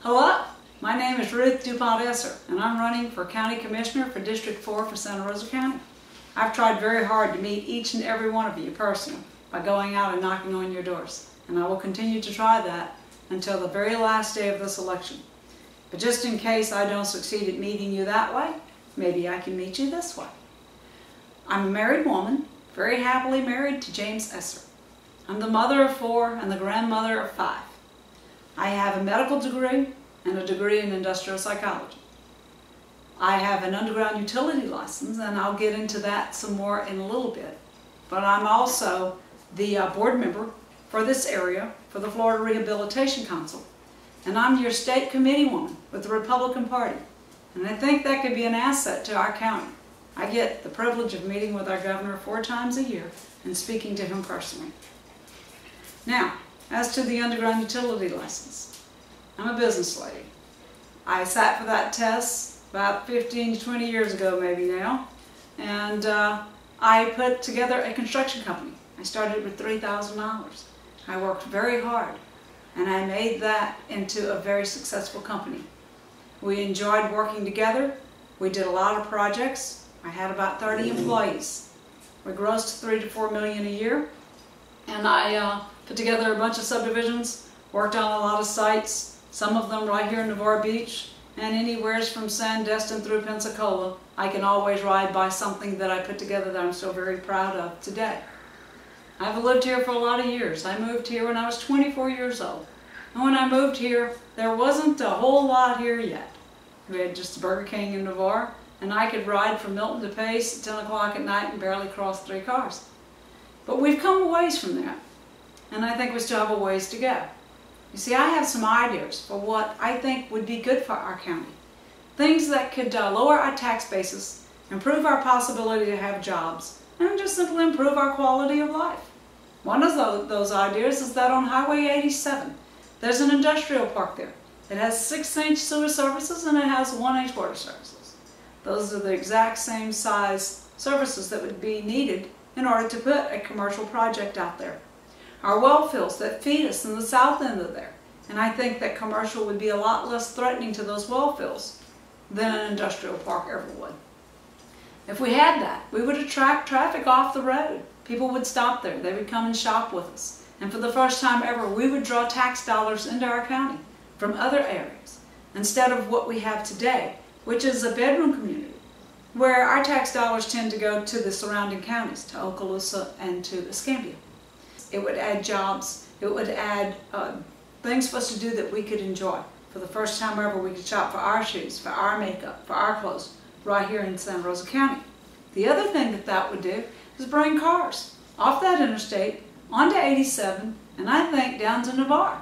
Hello, my name is Ruth Dupont Esser, and I'm running for County Commissioner for District 4 for Santa Rosa County. I've tried very hard to meet each and every one of you personally by going out and knocking on your doors, and I will continue to try that until the very last day of this election. But just in case I don't succeed at meeting you that way, maybe I can meet you this way. I'm a married woman, very happily married to James Esser. I'm the mother of 4 and the grandmother of 5. I have a medical degree and a degree in industrial psychology. I have an underground utility license, and I'll get into that some more in a little bit. But I'm also the board member for this area for the Florida Rehabilitation Council. And I'm your state committee woman with the Republican Party. And I think that could be an asset to our county. I get the privilege of meeting with our governor 4 times a year and speaking to him personally. Now, as to the underground utility license, I'm a business lady. I sat for that test about 15 to 20 years ago maybe now, and I put together a construction company. I started with $3,000. I worked very hard, and I made that into a very successful company. We enjoyed working together. We did a lot of projects. I had about 30 employees. We grossed $3 to $4 million a year, and I put together a bunch of subdivisions, worked on a lot of sites, some of them right here in Navarre Beach, and anywheres from Sandestin through Pensacola. I can always ride by something that I put together that I'm so very proud of today. I've lived here for a lot of years. I moved here when I was 24 years old. And when I moved here, there wasn't a whole lot here yet. We had just Burger King in Navarre, and I could ride from Milton to Pace at 10 o'clock at night and barely cross 3 cars. But we've come a ways from that, and I think we still have a ways to go. You see, I have some ideas for what I think would be good for our county. Things that could lower our tax basis, improve our possibility to have jobs, and just simply improve our quality of life. One of those ideas is that on Highway 87, there's an industrial park there. It has 6-inch sewer services and it has 1-inch water services. Those are the exact same size services that would be needed in order to put a commercial project out there. Our well fields that feed us in the south end of there, and I think that commercial would be a lot less threatening to those well fields than an industrial park ever would. If we had that, we would attract traffic off the road. People would stop there. They would come and shop with us. And for the first time ever, we would draw tax dollars into our county from other areas, instead of what we have today, which is a bedroom community, where our tax dollars tend to go to the surrounding counties, to Okaloosa and to Escambia. It would add jobs. It would add things for us to do that we could enjoy. For the first time ever, we could shop for our shoes, for our makeup, for our clothes, right here in Santa Rosa County. The other thing that that would do is bring cars off that interstate, onto 87, and I think down to Navarre.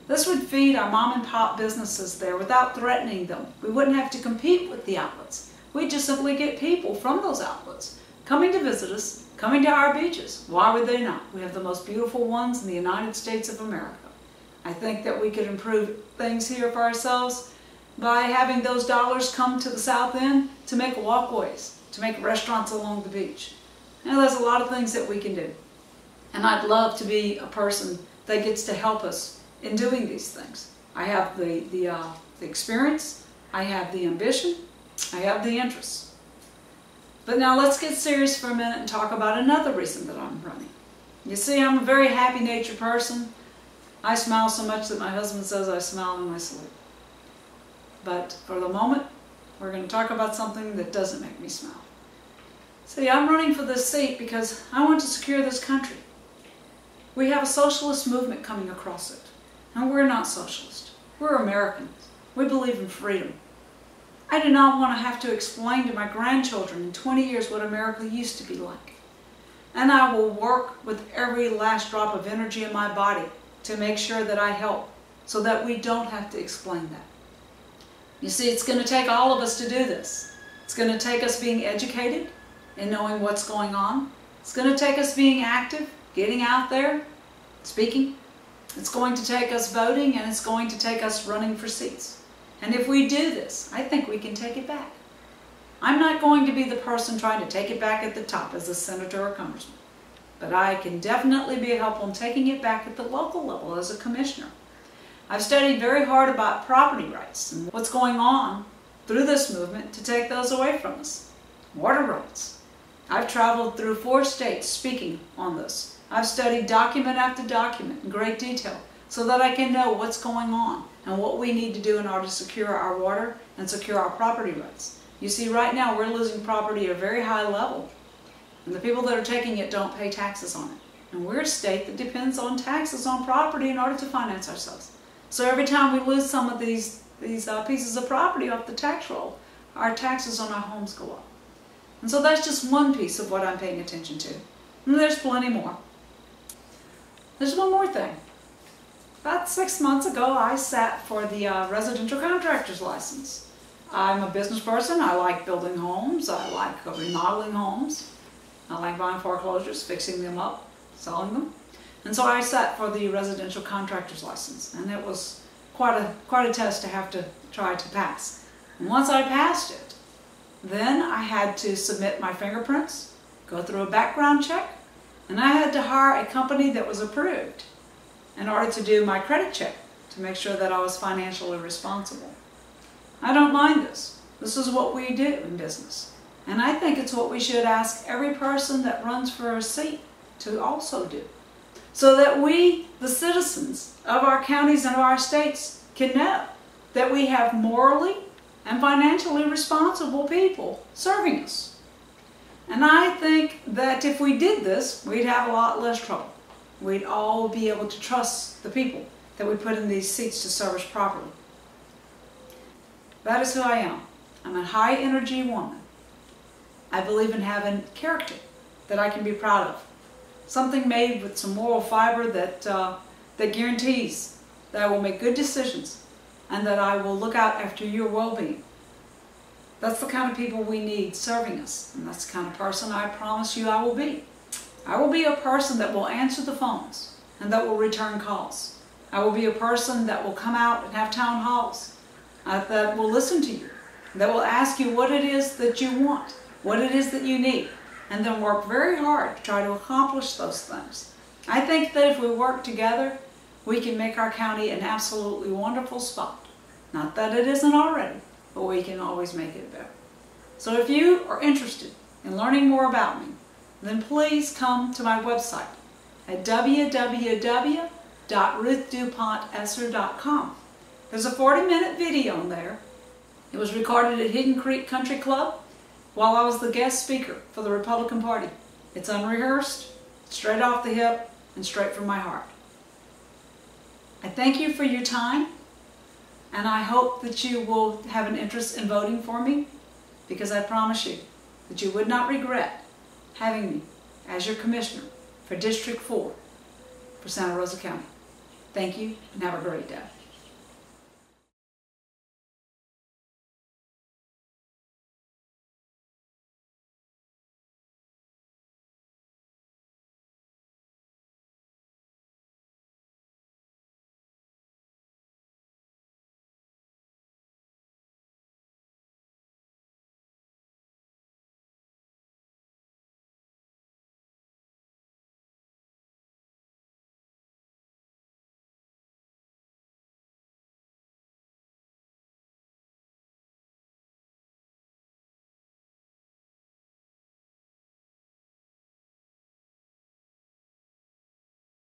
This would feed our mom and pop businesses there without threatening them. We wouldn't have to compete with the outlets. We'd just simply get people from those outlets coming to visit us, coming to our beaches. Why would they not? We have the most beautiful ones in the United States of America. I think that we could improve things here for ourselves by having those dollars come to the south end to make walkways, to make restaurants along the beach. Now, there's a lot of things that we can do. And I'd love to be a person that gets to help us in doing these things. I have the experience, I have the ambition, I have the interests. But now let's get serious for a minute and talk about another reason that I'm running. You see, I'm a very happy-natured person. I smile so much that my husband says I smile in my sleep. But for the moment, we're going to talk about something that doesn't make me smile. See, I'm running for this seat because I want to secure this country. We have a socialist movement coming across it. And we're not socialist. We're Americans. We believe in freedom. I do not want to have to explain to my grandchildren in 20 years what America used to be like. And I will work with every last drop of energy in my body to make sure that I help so that we don't have to explain that. You see, it's going to take all of us to do this. It's going to take us being educated and knowing what's going on. It's going to take us being active, getting out there, speaking. It's going to take us voting, and it's going to take us running for seats. And if we do this, I think we can take it back. I'm not going to be the person trying to take it back at the top as a senator or congressman, but I can definitely be a help on taking it back at the local level as a commissioner. I've studied very hard about property rights and what's going on through this movement to take those away from us. Water rights. I've traveled through 4 states speaking on this. I've studied document after document in great detail so that I can know what's going on and what we need to do in order to secure our water and secure our property rights. You see, right now we're losing property at a very high level, and the people that are taking it don't pay taxes on it. And we're a state that depends on taxes on property in order to finance ourselves. So every time we lose some of these pieces of property off the tax roll, our taxes on our homes go up. And so that's just one piece of what I'm paying attention to. And there's plenty more. There's one more thing. About 6 months ago, I sat for the residential contractor's license. I'm a business person. I like building homes. I like remodeling homes. I like buying foreclosures, fixing them up, selling them. And so I sat for the residential contractor's license, and it was quite a test to have to try to pass. And once I passed it, then I had to submit my fingerprints, go through a background check, and I had to hire a company that was approved in order to do my credit check to make sure that I was financially responsible. I don't mind this. This is what we do in business. And I think it's what we should ask every person that runs for a seat to also do, so that we, the citizens of our counties and of our states, can know that we have morally and financially responsible people serving us. And I think that if we did this, we'd have a lot less trouble. We'd all be able to trust the people that we put in these seats to serve us properly. That is who I am. I'm a high energy woman. I believe in having character that I can be proud of. Something made with some moral fiber that guarantees that I will make good decisions and that I will look out after your well-being. That's the kind of people we need serving us, and that's the kind of person I promise you I will be. I will be a person that will answer the phones and that will return calls. I will be a person that will come out and have town halls, that will listen to you, that will ask you what it is that you want, what it is that you need, and then work very hard to try to accomplish those things. I think that if we work together, we can make our county an absolutely wonderful spot. Not that it isn't already, but we can always make it better. So if you are interested in learning more about me, then please come to my website at www.ruthdupontesser.com. There's a 40-minute video on there. It was recorded at Hidden Creek Country Club while I was the guest speaker for the Republican Party. It's unrehearsed, straight off the hip, and straight from my heart. I thank you for your time, and I hope that you will have an interest in voting for me, because I promise you that you would not regret having me as your commissioner for District 4 for Santa Rosa County. Thank you, and have a great day.